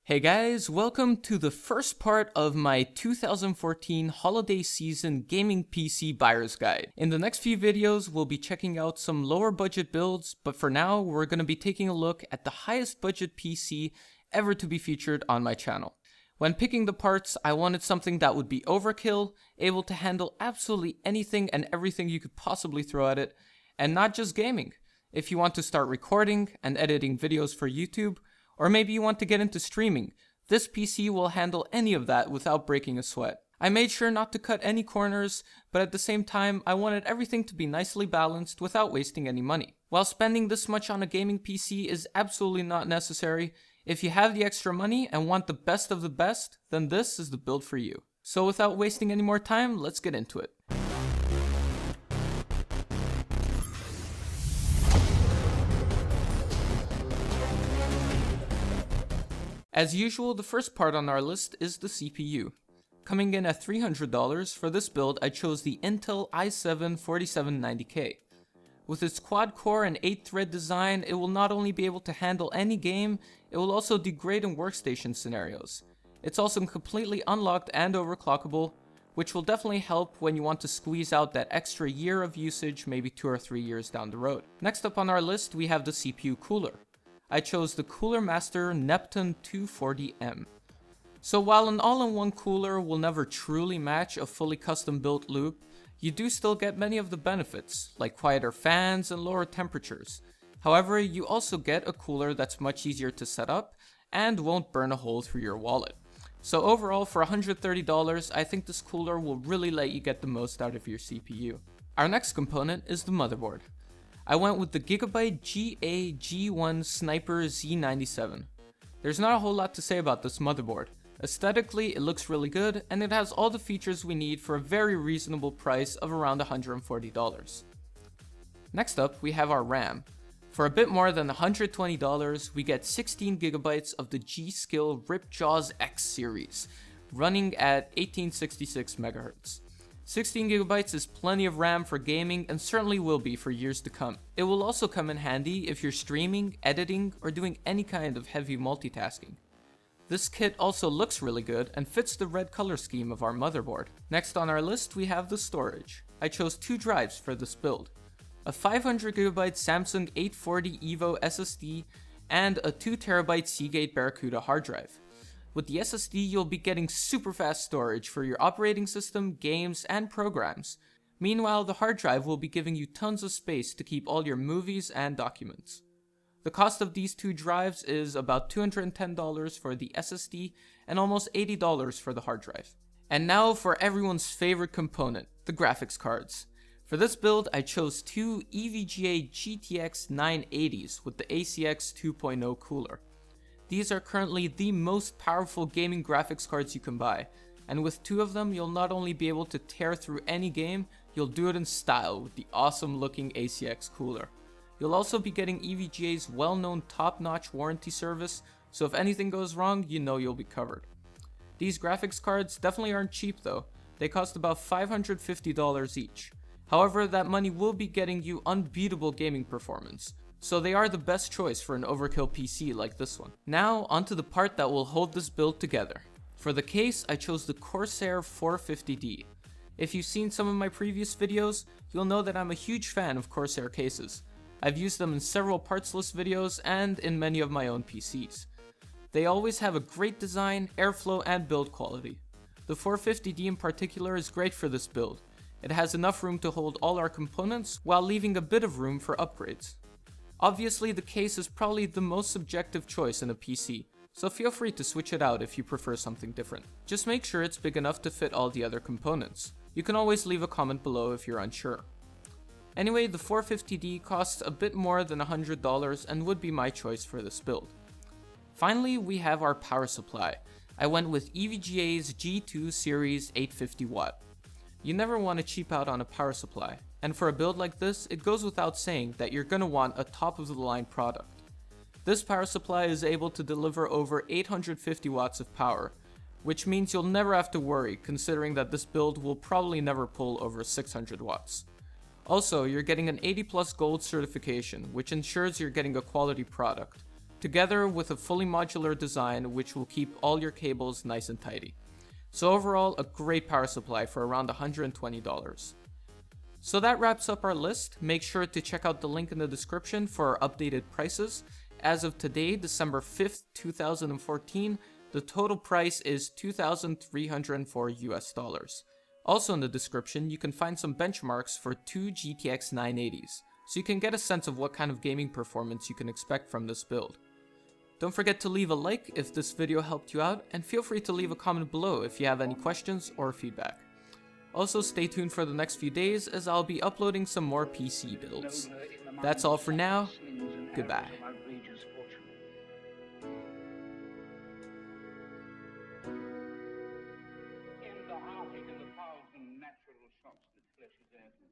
Hey guys, welcome to the first part of my 2014 holiday season gaming PC buyer's guide. In the next few videos, we'll be checking out some lower budget builds, but for now, we're going to be taking a look at the highest budget PC ever to be featured on my channel. When picking the parts, I wanted something that would be overkill, able to handle absolutely anything and everything you could possibly throw at it, and not just gaming. If you want to start recording and editing videos for YouTube, or maybe you want to get into streaming, this PC will handle any of that without breaking a sweat. I made sure not to cut any corners, but at the same time, I wanted everything to be nicely balanced without wasting any money. While spending this much on a gaming PC is absolutely not necessary, if you have the extra money and want the best of the best, then this is the build for you. So without wasting any more time, let's get into it. As usual, the first part on our list is the CPU. Coming in at $300, for this build I chose the Intel i7-4790K. With its quad-core and 8-thread design, it will not only be able to handle any game, it will also do great in workstation scenarios. It's also completely unlocked and overclockable, which will definitely help when you want to squeeze out that extra year of usage, maybe 2 or 3 years down the road. Next up on our list, we have the CPU cooler. I chose the Cooler Master Neptune 240M. So while an all-in-one cooler will never truly match a fully custom built loop, you do still get many of the benefits, like quieter fans and lower temperatures. However, you also get a cooler that's much easier to set up and won't burn a hole through your wallet. So overall, for $130, I think this cooler will really let you get the most out of your CPU. Our next component is the motherboard. I went with the Gigabyte GA-G1 Sniper Z97. There's not a whole lot to say about this motherboard. Aesthetically, it looks really good, and it has all the features we need for a very reasonable price of around $140. Next up, we have our RAM. For a bit more than $120, we get 16 gigabytes of the G.Skill RipjawsX series, running at 1866 MHz. 16 gigabytes is plenty of RAM for gaming and certainly will be for years to come. It will also come in handy if you're streaming, editing, or doing any kind of heavy multitasking. This kit also looks really good and fits the red color scheme of our motherboard. Next on our list, we have the storage. I chose 2 drives for this build. A 500GB Samsung 840 EVO SSD and a 2TB Seagate Barracuda hard drive. With the SSD, you'll be getting super fast storage for your operating system, games, and programs. Meanwhile, the hard drive will be giving you tons of space to keep all your movies and documents. The cost of these 2 drives is about $210 for the SSD and almost $80 for the hard drive. And now for everyone's favorite component, the graphics cards. For this build, I chose 2 EVGA GTX 980s with the ACX 2.0 cooler. These are currently the most powerful gaming graphics cards you can buy, and with 2 of them, you'll not only be able to tear through any game, you'll do it in style with the awesome looking ACX cooler. You'll also be getting EVGA's well-known top-notch warranty service, so if anything goes wrong, you know you'll be covered. These graphics cards definitely aren't cheap though. They cost about $550 each. However, that money will be getting you unbeatable gaming performance. So they are the best choice for an overkill PC like this one. Now, onto the part that will hold this build together. For the case, I chose the Corsair 450D. If you've seen some of my previous videos, you'll know that I'm a huge fan of Corsair cases. I've used them in several parts list videos and in many of my own PCs. They always have a great design, airflow, and build quality. The 450D in particular is great for this build. It has enough room to hold all our components while leaving a bit of room for upgrades. Obviously, the case is probably the most subjective choice in a PC, so feel free to switch it out if you prefer something different. Just make sure it's big enough to fit all the other components. You can always leave a comment below if you're unsure. Anyway, the 450D costs a bit more than $100 and would be my choice for this build. Finally, we have our power supply. I went with EVGA's G2 Series 850W. You never want to cheap out on a power supply. And for a build like this, it goes without saying that you're gonna want a top-of-the-line product. This power supply is able to deliver over 850 watts of power, which means you'll never have to worry considering that this build will probably never pull over 600 watts. Also, you're getting an 80+ gold certification, which ensures you're getting a quality product. together with a fully modular design which will keep all your cables nice and tidy. So overall, a great power supply for around $120. So that wraps up our list. Make sure to check out the link in the description for our updated prices. As of today, December 5th, 2014, the total price is $2,304 US. Also in the description, you can find some benchmarks for two GTX 980s, so you can get a sense of what kind of gaming performance you can expect from this build. Don't forget to leave a like if this video helped you out, and feel free to leave a comment below if you have any questions or feedback. Also stay tuned for the next few days as I'll be uploading some more PC builds. That's all for now, goodbye. In the heart, in the thousand natural shocks that flesh is heir to.